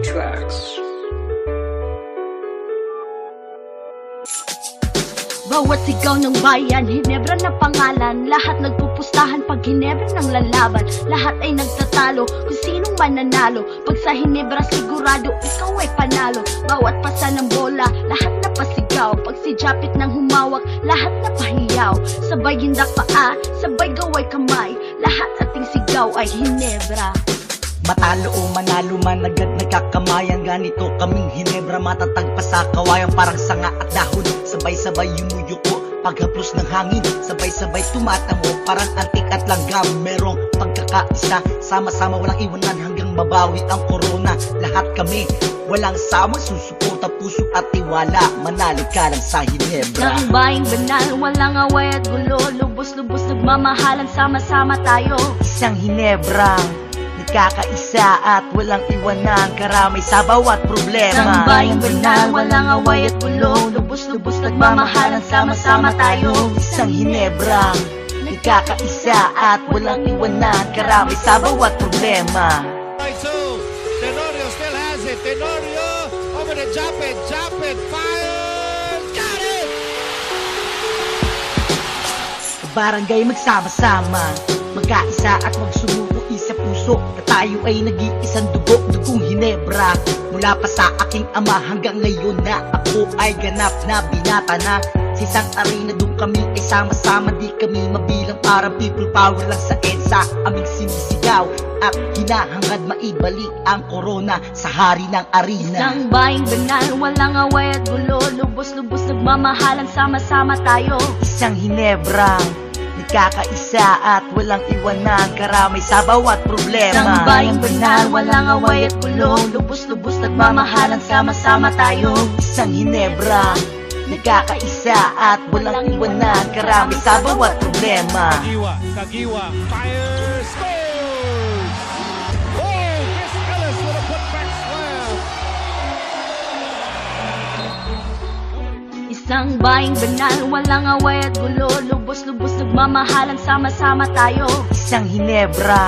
Tracks. Bawat sigaw ng bayan, Hinebra na pangalan. Lahat nagpupustahan pag Hinebra ng lalaban. Lahat ay nagtatalo kung sinong mananalo. Pag sa Hinebra sigurado ikaw ay panalo. Bawat pasa ng bola, lahat na pasigaw. Pag si Japit nang humawak, lahat na pahiyaw. Sabay hindak paa, sabay gaway kamay. Lahat ating sigaw ay Hinebra. Matalo o manalo man, agad nagkakamayan. Ganito kaming Hinebra, matatag pa sa kawayan. Parang sanga at dahon, sabay-sabay yumuyuko. Paghaplos ng hangin, sabay-sabay tumatango. Parang antik at langgam, merong pagkakaisa. Sama-sama walang iwanan hanggang mabawi ang corona. Lahat kami, walang sama, susuporta, puso at tiwala. Manalo ka lang sa Hinebra. Ng bayang banal, walang away at gulo. Lubos-lubos nagmamahalan, sama-sama tayo. Isang Hinebra, kakaisa at walang iwanan, karamay sa bawat problema. Ng bayang banal, walang away at gulo. Lubos-lubos nagmamahalan, sama-sama tayo. Isang Hinebra, nagkakaisa at walang iwanan, karamay sa bawat problema. Right, so Tenorio still has it. Tenorio over to Japit. Japit fires. Got it! Barangay magsama-sama, magkaisa at magsumuko isa puso, na tayo ay nag-iisang dugo, dugong Hinebra. Mula pa sa aking ama hanggang ngayon na ako ay ganap na binata na. Sa isang arena doon kami ay sama-sama, di kami mabilang, para people power lang sa EDSA. Aming sinisigaw at hinahangad maibalik ang corona sa hari ng arena. Isang bayang banal, walang away at gulo. Lubos-lubos nagmamahalan, sama-sama tayo. Isang Hinebra, nagkakaisa at walang iwanan, karamay sa bawat problema. Isang bayang banal, walang away at gulo. Lubos-lubos nagmamahalan, sama-sama tayo. Isang Hinebra, nagkakaisa at walang iwanan, karamay sa bawat problema. Kagiwa fires, scores! Oh, Chris Ellis with a putback slam. Isang bayang banal, walang away at gulo. Lubos-lubos nagmamahalan, sama-sama tayo. Isang Hinebra,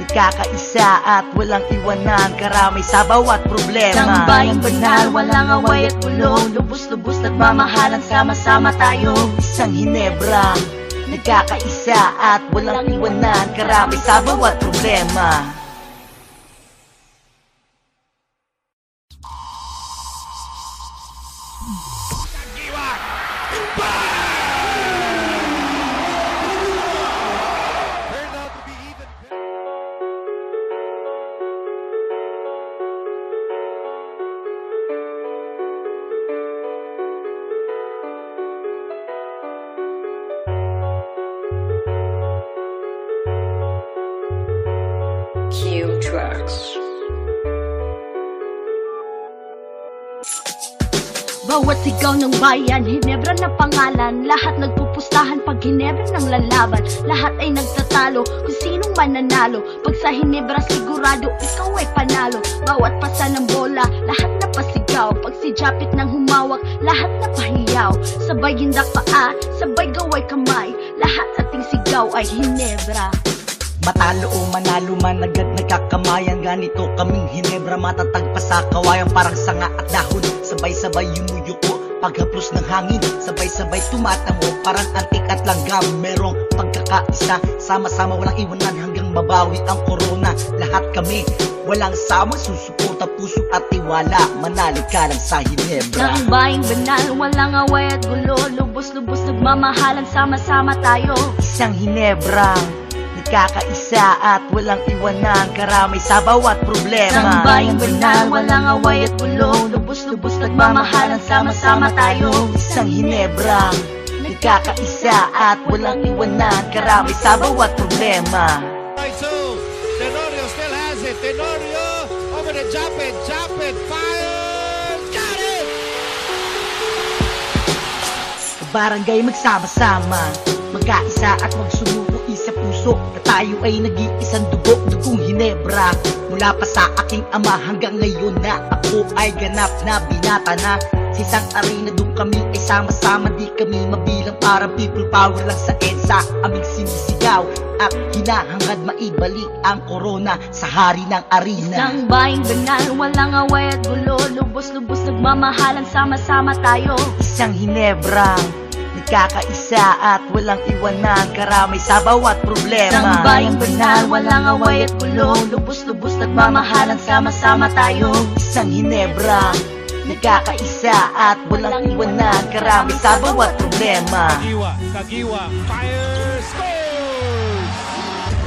nagkakaisa at walang iwanan, karamay sa bawat problema. Isang bayang banal, walang away at gulo. Lubos-lubos nagmamahalan, sama-sama tayo. Isang Hinebra, nagkakaisa at walang iwanan, karamay sa bawat problema. Turned out to be even. Tracks. Bawat sigaw ng bayan, Hinebra na pangalan. Lahat nagpupustahan pag Hinebra ng lalaban. Lahat ay nagtatalo kung sinong mananalo. Pag sa Hinebra sigurado ikaw ay panalo. Bawat pasa ng bola, lahat na pasigaw. Pag si Japit nang humawak, lahat na pahiyaw. Sabay hindak paa, sabay gaway kamay. Lahat ating sigaw ay Hinebra. Matalo o manalo man, agad nagkakamayan. Ganito kaming Hinebra, matatag pa sa kawayan. Parang sanga at dahon, sabay-sabay yumuyuko. Paghaplos ng hangin, sabay-sabay tumatango. Parang antik at langgam, merong pagkakaisa. Sama-sama walang iwanan hanggang mabawi ang corona. Lahat kami, walang sama, susuporta, puso at tiwala. Manalo ka lang sa Hinebra. Ng bayang banal, walang away at gulo. Lubos-lubos nagmamahalan, sama-sama tayo. Isang Hinebra, nagkakaisa at walang iwanan, karamay sa bawat problema. Isang bayang banal, walang away at gulo. Lubos-lubos nagmamahalan, sama-sama tayo. Isang Hinebra, nagkakaisa at walang iwanan, karamay sa bawat problema. Right, so Tenorio still has it. Tenorio over to Japit. Japit fires. Got it! Magbarangay magsama-sama, magkaisa at magsumuko isa puso, na tayo ay nag-iisang dugo, dugong Hinebra. Mula pa sa aking ama hanggang ngayon na ako ay ganap na binata na. Sa isang arena doon kami ay sama-sama, di kami mabilang, parang people power lang sa EDSA. Aming sinisigaw at hinahangad maibalik ang corona sa hari ng arena. Isang bayang banal, walang away at gulo, lubos-lubos nagmamahalan, sama-sama tayo. Isang Hinebra, nagkakaisa at walang iwanan, karamay sa bawat problema. Isang bayang banal, walang away at gulo, lubos-lubos nagmamahalan, sama-sama tayo. Isang Hinebra, nagkakaisa at walang iwanan, karamay sa bawat problema. Kagiwa, fire, scores!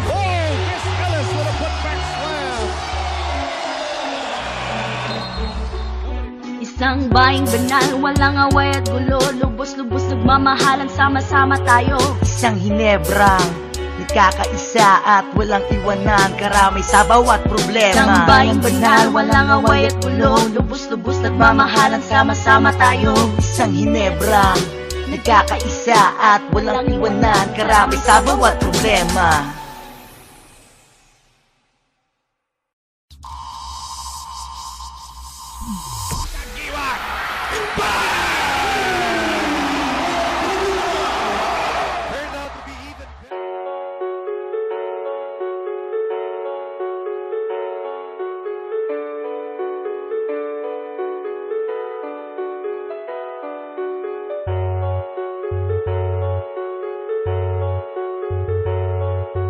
Oh, Chris Ellis with a putback slam. Isang bayang banal, walang away at gulo, lubos-lubos nagmamahalan, sama-sama tayo. Isang Hinebra, nagkakaisa at walang iwanan, karamay sa bawat problema. Isang bayang banal, walang away at gulo, lubos-lubos nagmamahalan, sama-sama tayo. Isang Hinebra, nagkakaisa at walang iwanan, karamay sa bawat problema. Kagiwa, turned out to be even.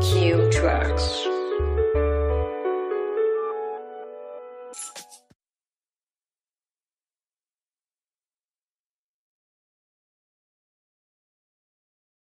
Q Tracks.